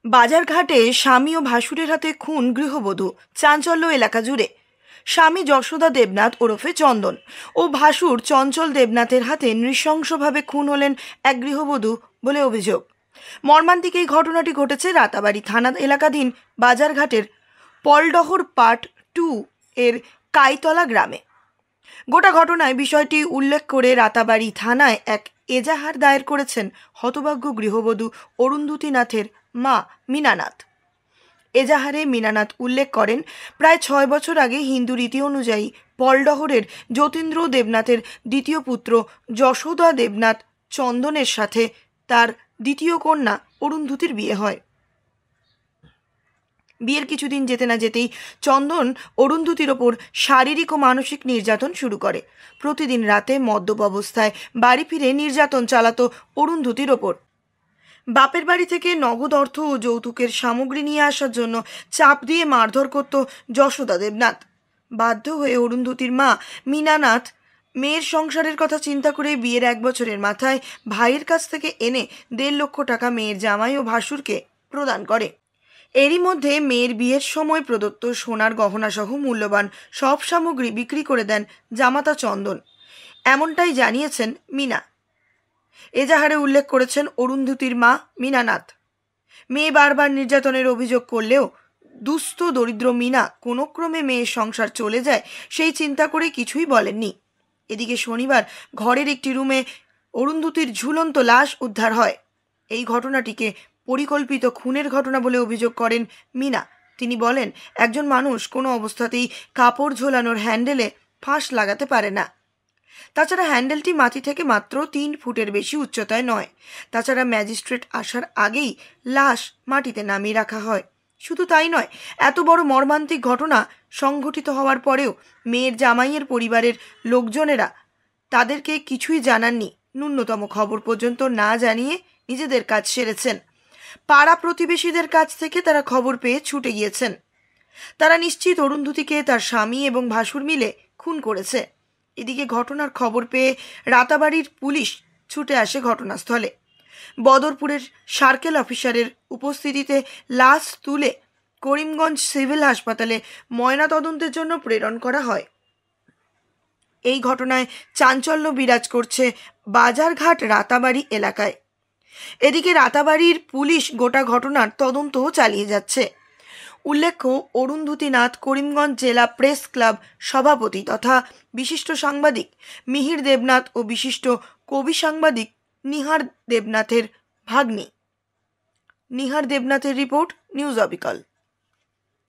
বাজারঘাটে স্বামী ও ভাসুরের হাতে খুন গৃহবধূ, চাঞ্চল্য এলাকা জুড়ে। স্বামী যশোদা দেবনাথ ওরফে চন্দন ও ভাসুর চঞ্চল দেবনাথের হাতে নৃশংসভাবে খুন হলেন এক গৃহবধূ বলে অভিযোগ। মর্মান্তিক এই ঘটনাটি ঘটেছে রাতাবাড়ি থানা এলাকাধীন বাজারঘাটের পলডহর পার্ট 2 এর কাইতলা গ্রামে। গোটা ঘটনায় বিষয়টি উল্লেখ করে রাতাবাড়ি থানায় এক এজাহার দায়ের করেছেন হতভাগ্য গৃহবধূ অরুন্ধতী নাথের মা মীনানাথ। এজাহারে মীনানাথ উল্লেখ করেন, প্রায় 6 বছর আগে হিন্দু রীতি অনুযায়ী পলডহরের যতীন্দ্র দেবনাথের দ্বিতীয় পুত্র যশোদা দেবনাথ চন্দনের সাথে তার দ্বিতীয় কন্যা অরুন্ধতীর বিয়ে হয়। বিয়ের কিছুদিন যেতে না যেতেই চন্দন অরুন্ধতীর ওপর শারীরিক ও মানসিক নির্যাতন শুরু করে। প্রতিদিন রাতে মদ্যপ অবস্থায় বাড়ি ফিরে নির্যাতন চালাতো অরুন্ধতীর ওপর। বাপের বাড়ি থেকে নগদ অর্থ ও যৌতুকের সামগ্রী নিয়ে আসার জন্য চাপ দিয়ে মারধর করত যশোদা দেবনাথ। বাধ্য হয়ে অরুন্ধতীর মা মীনানাথ মেয়ের সংসারের কথা চিন্তা করে বিয়ের 1 বছরের মাথায় ভাইয়ের কাছ থেকে এনে 1.5 লক্ষ টাকা মেয়ের জামাই ও ভাসুরকে প্রদান করে। এরই মধ্যে মেয়ের বিয়ের সময় প্রদত্ত সোনার গহনা সহ মূল্যবান সব সামগ্রী বিক্রি করে দেন জামাতা চন্দন, এমনটাই জানিয়েছেন মীনা। এজাহারে উল্লেখ করেছেন অরুন্ধতীর মা মীনানাথ। মেয়ে বারবার নির্যাতনের অভিযোগ করলেও দুস্থ দরিদ্র মীনা কোনো ক্রমে মেয়ের সংসার চলে যায় সেই চিন্তা করে কিছুই বলেননি। এদিকে শনিবার ঘরের একটি রুমে অরুন্ধতীর ঝুলন্ত লাশ উদ্ধার হয়। এই ঘটনাটিকে পরিকল্পিত খুনের ঘটনা বলে অভিযোগ করেন মীনা। তিনি বলেন, একজন মানুষ কোনো অবস্থাতেই কাপড় ঝোলানোর হ্যান্ডেলে ফাঁস লাগাতে পারে না। তাছাড়া হ্যান্ডেলটি মাটি থেকে মাত্র 3 ফুটের বেশি উচ্চতায় নয়। তাছাড়া ম্যাজিস্ট্রেট আসার আগেই লাশ মাটিতে নামিয়ে রাখা হয়। শুধু তাই নয়, এত বড় মর্মান্তিক ঘটনা সংঘটিত হওয়ার পরেও মেয়ের জামাইয়ের পরিবারের লোকজনেরা তাদেরকে কিছুই জানাননি। ন্যূনতম খবর পর্যন্ত না জানিয়ে নিজেদের কাজ সেরেছেন। পাড়া প্রতিবেশীদের কাছ থেকে তারা খবর পেয়ে ছুটে গিয়েছেন। তারা নিশ্চিত অরুন্ধতীকে তার স্বামী এবং ভাসুর মিলে খুন করেছে। এদিকে ঘটনার খবর পেয়ে রাতাবাড়ির পুলিশ ছুটে আসে ঘটনাস্থলে। বদরপুরের সার্কেল অফিসারের উপস্থিতিতে লাশ তুলে করিমগঞ্জ সিভিল হাসপাতালে ময়নাতদন্তের জন্য প্রেরণ করা হয়। এই ঘটনায় চাঞ্চল্য বিরাজ করছে বাজারঘাট রাতাবাড়ি এলাকায়। এদিকে রাতাবাড়ির পুলিশ গোটা ঘটনার তদন্তও চালিয়ে যাচ্ছে। উল্লেখ্য, অরুন্ধতী নাথ করিমগঞ্জ জেলা প্রেস ক্লাব সভাপতি তথা বিশিষ্ট সাংবাদিক মিহির দেবনাথ ও বিশিষ্ট কবি সাংবাদিক নিহার দেবনাথের ভাগ্নি। নিহার দেবনাথের রিপোর্ট, নিউজ অবিকল।